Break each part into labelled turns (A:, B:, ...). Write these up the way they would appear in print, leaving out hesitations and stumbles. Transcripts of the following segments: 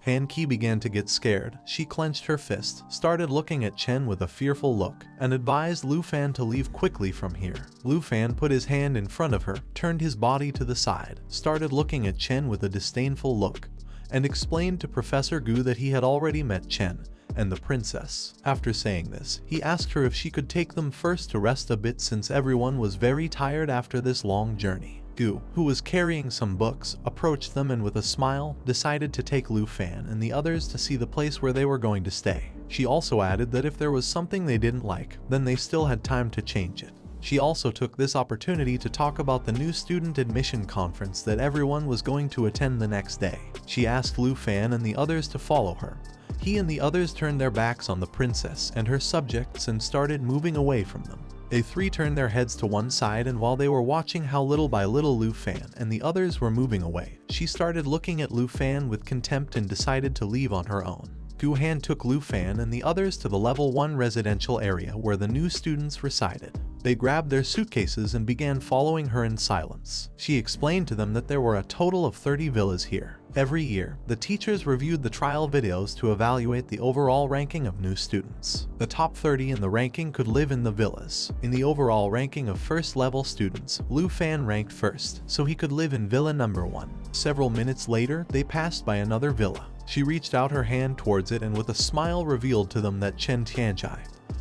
A: Han-ki began to get scared. She clenched her fist, started looking at Chen with a fearful look, and advised Lu Fan to leave quickly from here. Lu Fan put his hand in front of her, turned his body to the side, started looking at Chen with a disdainful look, and explained to Professor Gu that he had already met Chen and the princess. After saying this, he asked her if she could take them first to rest a bit since everyone was very tired after this long journey. Gu, who was carrying some books, approached them and with a smile, decided to take Lu Fan and the others to see the place where they were going to stay. She also added that if there was something they didn't like, then they still had time to change it. She also took this opportunity to talk about the new student admission conference that everyone was going to attend the next day. She asked Lu Fan and the others to follow her. He and the others turned their backs on the princess and her subjects and started moving away from them. They three turned their heads to one side, and while they were watching how little by little Lu Fan and the others were moving away, she started looking at Lu Fan with contempt and decided to leave on her own. Gu Han took Lu Fan and the others to the level 1 residential area where the new students resided. They grabbed their suitcases and began following her in silence. She explained to them that there were a total of 30 villas here. Every year, the teachers reviewed the trial videos to evaluate the overall ranking of new students. The top 30 in the ranking could live in the villas. In the overall ranking of first-level students, Lu Fan ranked first, so he could live in villa number 1. Several minutes later, they passed by another villa. She reached out her hand towards it and with a smile revealed to them that Chen Tianjai,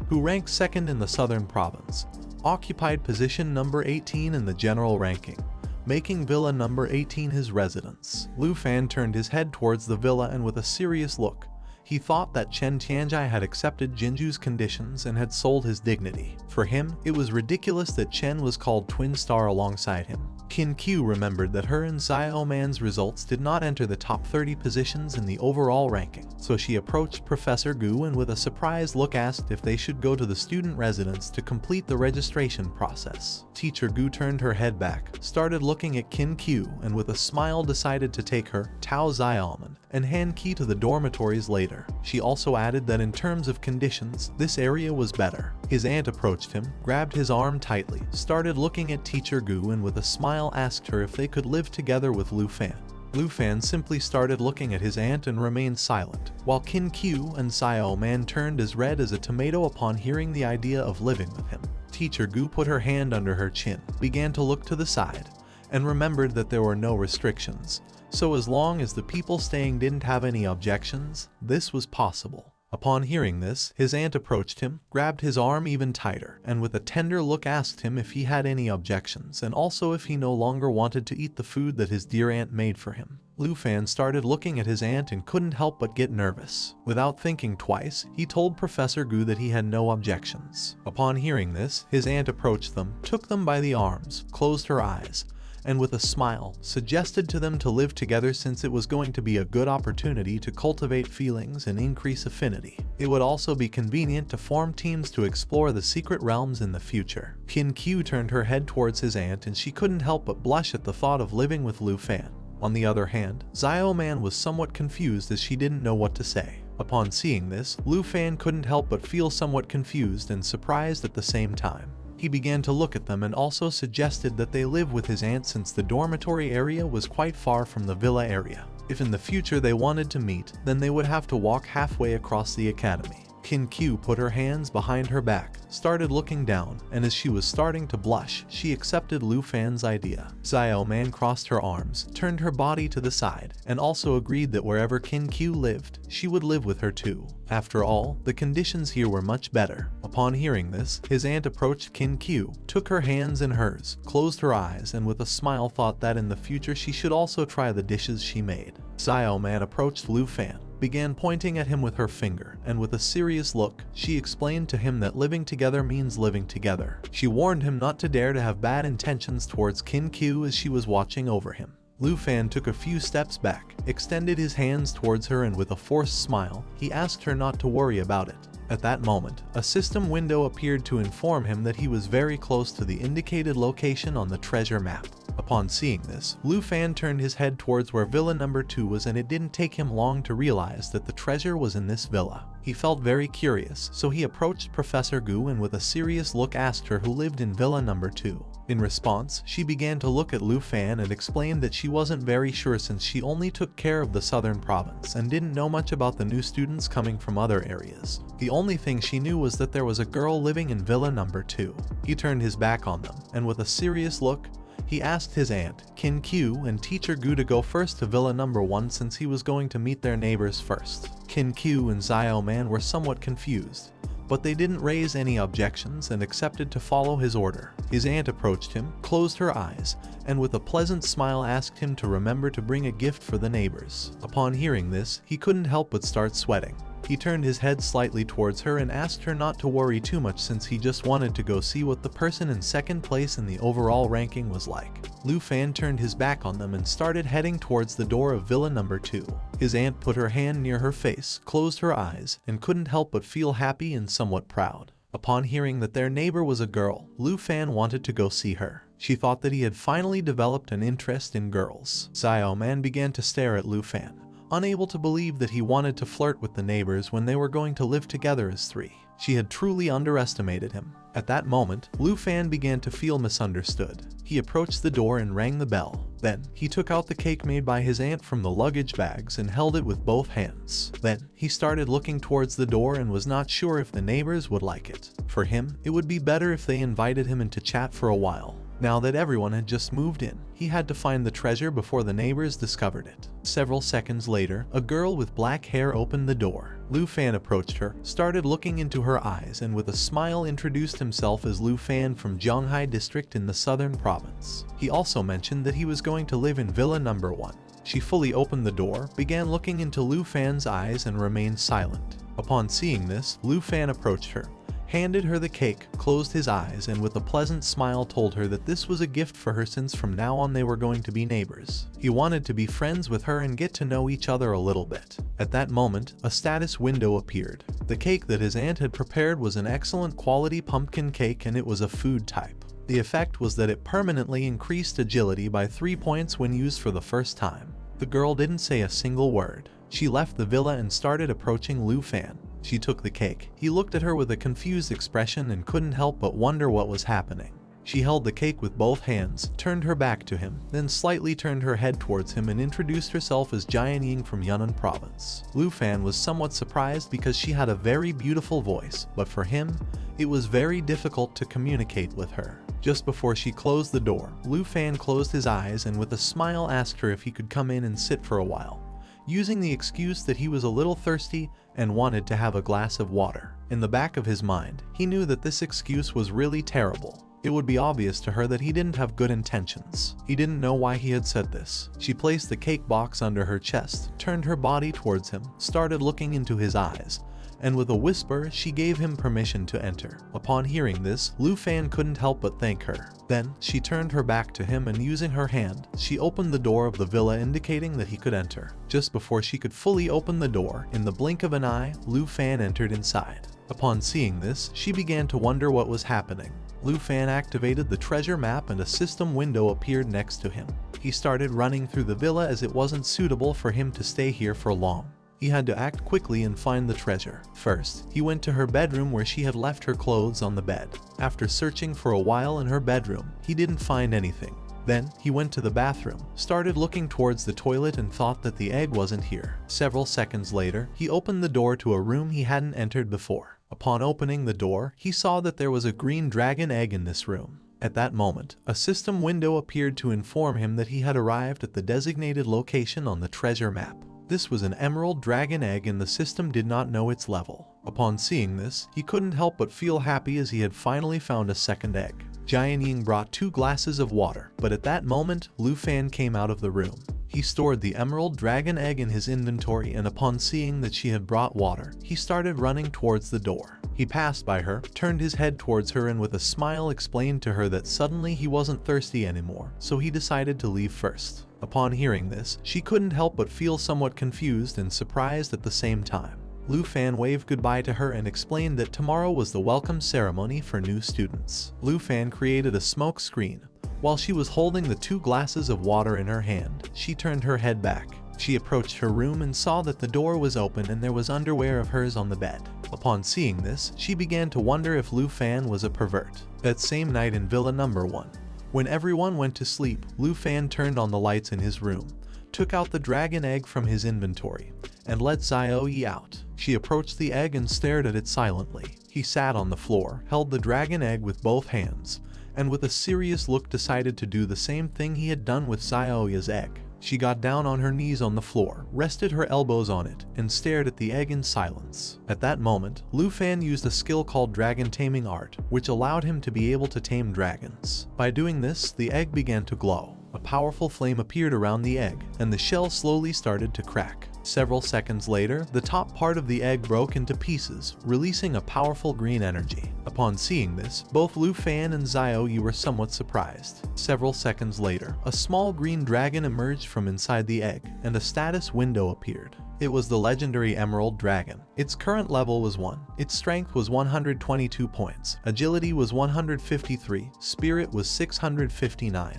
A: who ranked second in the southern province, occupied position number 18 in the general ranking, making villa number 18 his residence. Lu Fan turned his head towards the villa and with a serious look, he thought that Chen Tianjai had accepted Jinju's conditions and had sold his dignity. For him, it was ridiculous that Chen was called Twin Star alongside him. Qin Q remembered that her and Xiao Man's results did not enter the top 30 positions in the overall ranking, so she approached Professor Gu and with a surprised look asked if they should go to the student residence to complete the registration process. Teacher Gu turned her head back, started looking at Qin Q, and with a smile decided to take her, Tao Xiaoman, and Han Ki to the dormitories later. She also added that in terms of conditions, this area was better. His aunt approached him, grabbed his arm tightly, started looking at Teacher Gu and with a smile asked her if they could live together with Lu Fan. Lu Fan simply started looking at his aunt and remained silent, while Qin Q and Xiao Man turned as red as a tomato upon hearing the idea of living with him. Teacher Gu put her hand under her chin, began to look to the side, and remembered that there were no restrictions, so as long as the people staying didn't have any objections, this was possible. Upon hearing this, his aunt approached him, grabbed his arm even tighter, and with a tender look asked him if he had any objections and also if he no longer wanted to eat the food that his dear aunt made for him. Lu Fan started looking at his aunt and couldn't help but get nervous. Without thinking twice, he told Professor Gu that he had no objections. Upon hearing this, his aunt approached them, took them by the arms, closed her eyes, and with a smile, suggested to them to live together since it was going to be a good opportunity to cultivate feelings and increase affinity. It would also be convenient to form teams to explore the secret realms in the future. Qin Q turned her head towards his aunt and she couldn't help but blush at the thought of living with Lu Fan. On the other hand, Xiao Man was somewhat confused as she didn't know what to say. Upon seeing this, Lu Fan couldn't help but feel somewhat confused and surprised at the same time. He began to look at them and also suggested that they live with his aunt since the dormitory area was quite far from the villa area. If in the future they wanted to meet, then they would have to walk halfway across the academy. Qin Q put her hands behind her back, started looking down, and as she was starting to blush, she accepted Lu Fan's idea. Xiao Man crossed her arms, turned her body to the side, and also agreed that wherever Qin Q lived, she would live with her too. After all, the conditions here were much better. Upon hearing this, his aunt approached Qin Q, took her hands in hers, closed her eyes, and with a smile thought that in the future she should also try the dishes she made. Xiao Man approached Lu Fan, began pointing at him with her finger, and with a serious look, she explained to him that living together means living together. She warned him not to dare to have bad intentions towards Qin Q as she was watching over him. Lu Fan took a few steps back, extended his hands towards her and with a forced smile, he asked her not to worry about it. At that moment, a system window appeared to inform him that he was very close to the indicated location on the treasure map. Upon seeing this, Lu Fan turned his head towards where villa number 2 was and it didn't take him long to realize that the treasure was in this villa. He felt very curious, so he approached Professor Gu and with a serious look asked her who lived in Villa number 2. In response, she began to look at Lu Fan and explained that she wasn't very sure since she only took care of the southern province and didn't know much about the new students coming from other areas. The only thing she knew was that there was a girl living in Villa number 2. He turned his back on them, and with a serious look, he asked his aunt, Kin Q, and teacher Gu to go first to Villa number 1 since he was going to meet their neighbors first. Kin Q and Xiao Man were somewhat confused, but they didn't raise any objections and accepted to follow his order. His aunt approached him, closed her eyes, and with a pleasant smile asked him to remember to bring a gift for the neighbors. Upon hearing this, he couldn't help but start sweating. He turned his head slightly towards her and asked her not to worry too much since he just wanted to go see what the person in second place in the overall ranking was like. Lu Fan turned his back on them and started heading towards the door of Villa number 2. His aunt put her hand near her face, closed her eyes, and couldn't help but feel happy and somewhat proud. Upon hearing that their neighbor was a girl, Lu Fan wanted to go see her. She thought that he had finally developed an interest in girls. Xiao Man began to stare at Lu Fan, unable to believe that he wanted to flirt with the neighbors when they were going to live together as 3. She had truly underestimated him. At that moment, Lu Fan began to feel misunderstood. He approached the door and rang the bell. Then, he took out the cake made by his aunt from the luggage bags and held it with both hands. Then, he started looking towards the door and was not sure if the neighbors would like it. For him, it would be better if they invited him in to chat for a while. Now that everyone had just moved in, he had to find the treasure before the neighbors discovered it. Several seconds later, a girl with black hair opened the door. Lu Fan approached her, started looking into her eyes, and with a smile introduced himself as Lu Fan from Zhonghai district in the southern province. He also mentioned that he was going to live in Villa number 1. She fully opened the door, began looking into Lu Fan's eyes and remained silent. Upon seeing this, Lu Fan approached her, handed her the cake, closed his eyes, and with a pleasant smile told her that this was a gift for her since from now on they were going to be neighbors. He wanted to be friends with her and get to know each other a little bit. At that moment, a status window appeared. The cake that his aunt had prepared was an excellent quality pumpkin cake and it was a food type. The effect was that it permanently increased agility by 3 points when used for the first time. The girl didn't say a single word. She left the villa and started approaching Lu Fan. She took the cake. He looked at her with a confused expression and couldn't help but wonder what was happening. She held the cake with both hands, turned her back to him, then slightly turned her head towards him and introduced herself as Jian Ying from Yunnan province. Lu Fan was somewhat surprised because she had a very beautiful voice, but for him, it was very difficult to communicate with her. Just before she closed the door, Lu Fan closed his eyes and with a smile asked her if he could come in and sit for a while, using the excuse that he was a little thirsty and wanted to have a glass of water. In the back of his mind, he knew that this excuse was really terrible. It would be obvious to her that he didn't have good intentions. He didn't know why he had said this. She placed the cake box under her chest, turned her body towards him, started looking into his eyes, and with a whisper, she gave him permission to enter. Upon hearing this, Lu Fan couldn't help but thank her. Then, she turned her back to him and using her hand, she opened the door of the villa indicating that he could enter. Just before she could fully open the door, in the blink of an eye, Lu Fan entered inside. Upon seeing this, she began to wonder what was happening. Lu Fan activated the treasure map and a system window appeared next to him. He started running through the villa as it wasn't suitable for him to stay here for long. He had to act quickly and find the treasure. First, he went to her bedroom where she had left her clothes on the bed. After searching for a while in her bedroom, he didn't find anything. Then, he went to the bathroom, started looking towards the toilet and thought that the egg wasn't here. Several seconds later, he opened the door to a room he hadn't entered before. Upon opening the door, he saw that there was a green dragon egg in this room. At that moment, a system window appeared to inform him that he had arrived at the designated location on the treasure map. This was an emerald dragon egg and the system did not know its level. Upon seeing this, he couldn't help but feel happy as he had finally found a second egg. Jian Ying brought 2 glasses of water, but at that moment, Lu Fan came out of the room. He stored the emerald dragon egg in his inventory and upon seeing that she had brought water, he started running towards the door. He passed by her, turned his head towards her and with a smile explained to her that suddenly he wasn't thirsty anymore, so he decided to leave first. Upon hearing this, she couldn't help but feel somewhat confused and surprised at the same time. Lu Fan waved goodbye to her and explained that tomorrow was the welcome ceremony for new students. Lu Fan created a smoke screen. While she was holding the 2 glasses of water in her hand, she turned her head back. She approached her room and saw that the door was open and there was underwear of hers on the bed. Upon seeing this, she began to wonder if Lu Fan was a pervert. That same night in Villa Number 1, when everyone went to sleep, Lu Fan turned on the lights in his room, took out the dragon egg from his inventory, and let Xiaoyi out. She approached the egg and stared at it silently. He sat on the floor, held the dragon egg with both hands, and with a serious look decided to do the same thing he had done with Xiaoya's egg. She got down on her knees on the floor, rested her elbows on it, and stared at the egg in silence. At that moment, Lu Fan used a skill called Dragon Taming Art, which allowed him to be able to tame dragons. By doing this, the egg began to glow. A powerful flame appeared around the egg, and the shell slowly started to crack. Several seconds later, the top part of the egg broke into pieces, releasing a powerful green energy. Upon seeing this, both Lu Fan and Xiaoyi were somewhat surprised. Several seconds later, a small green dragon emerged from inside the egg, and a status window appeared. It was the legendary Emerald Dragon. Its current level was 1. Its strength was 122 points, agility was 153, spirit was 659.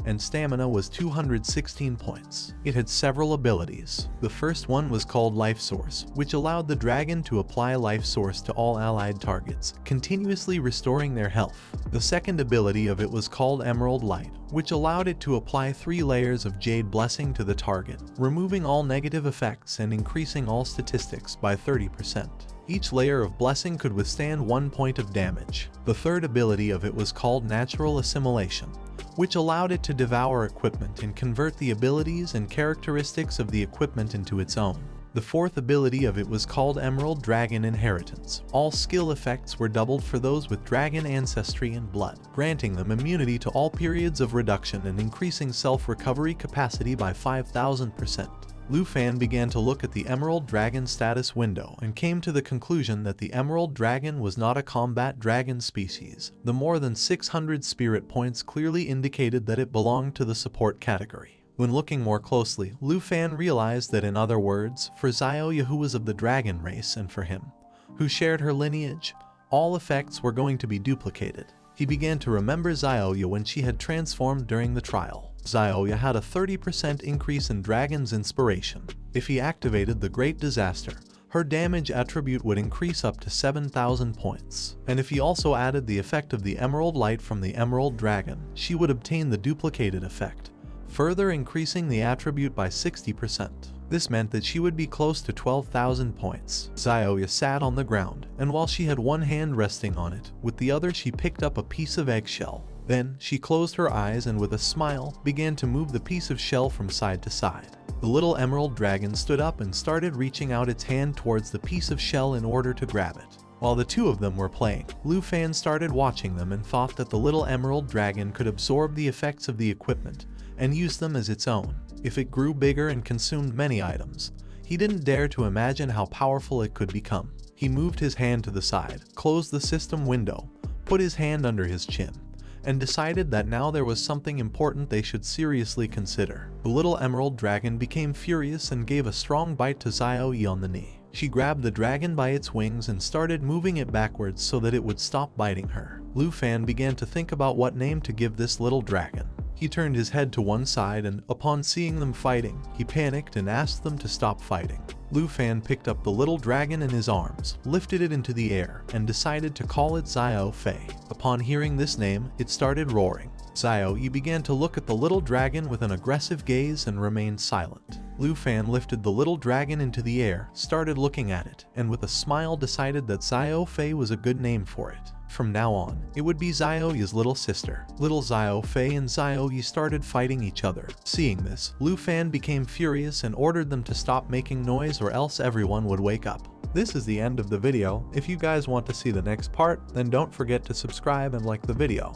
A: And stamina was 216 points. It had several abilities. The first one was called Life Source, which allowed the dragon to apply Life Source to all allied targets, continuously restoring their health. The second ability of it was called Emerald Light, which allowed it to apply 3 layers of Jade Blessing to the target, removing all negative effects and increasing all statistics by 30%. Each layer of blessing could withstand 1 point of damage. The third ability of it was called Natural Assimilation, which allowed it to devour equipment and convert the abilities and characteristics of the equipment into its own. The fourth ability of it was called Emerald Dragon Inheritance. All skill effects were doubled for those with dragon ancestry and blood, granting them immunity to all periods of reduction and increasing self-recovery capacity by 5,000%. Lu Fan began to look at the Emerald Dragon status window and came to the conclusion that the Emerald Dragon was not a combat dragon species. The more than 600 spirit points clearly indicated that it belonged to the support category. When looking more closely, Lu Fan realized that, in other words, for Xiaoya, who was of the dragon race, and for him, who shared her lineage, all effects were going to be duplicated. He began to remember Xiaoya when she had transformed during the trial. Xiaoya had a 30% increase in Dragon's Inspiration. If he activated the Great Disaster, her damage attribute would increase up to 7,000 points. And if he also added the effect of the Emerald Light from the Emerald Dragon, she would obtain the duplicated effect, further increasing the attribute by 60%. This meant that she would be close to 12,000 points. Xiaoya sat on the ground, and while she had one hand resting on it, with the other she picked up a piece of eggshell. Then, she closed her eyes and with a smile, began to move the piece of shell from side to side. The little Emerald Dragon stood up and started reaching out its hand towards the piece of shell in order to grab it. While the two of them were playing, Lu Fan started watching them and thought that the little Emerald Dragon could absorb the effects of the equipment and use them as its own. If it grew bigger and consumed many items, he didn't dare to imagine how powerful it could become. He moved his hand to the side, closed the system window, put his hand under his chin, and decided that now there was something important they should seriously consider. The little Emerald Dragon became furious and gave a strong bite to Xiaoyi on the knee. She grabbed the dragon by its wings and started moving it backwards so that it would stop biting her. Lu Fan began to think about what name to give this little dragon. He turned his head to one side and, upon seeing them fighting, he panicked and asked them to stop fighting. Lu Fan picked up the little dragon in his arms, lifted it into the air, and decided to call it Xiao Fei. Upon hearing this name, it started roaring. Xiaoyi began to look at the little dragon with an aggressive gaze and remained silent. Lu Fan lifted the little dragon into the air, started looking at it, and with a smile decided that Xiao Fei was a good name for it. From now on, it would be Xiaoya's little sister. Little Xiao Fei and Xiaoyi started fighting each other. Seeing this, Lu Fan became furious and ordered them to stop making noise or else everyone would wake up. This is the end of the video. If you guys want to see the next part, then don't forget to subscribe and like the video.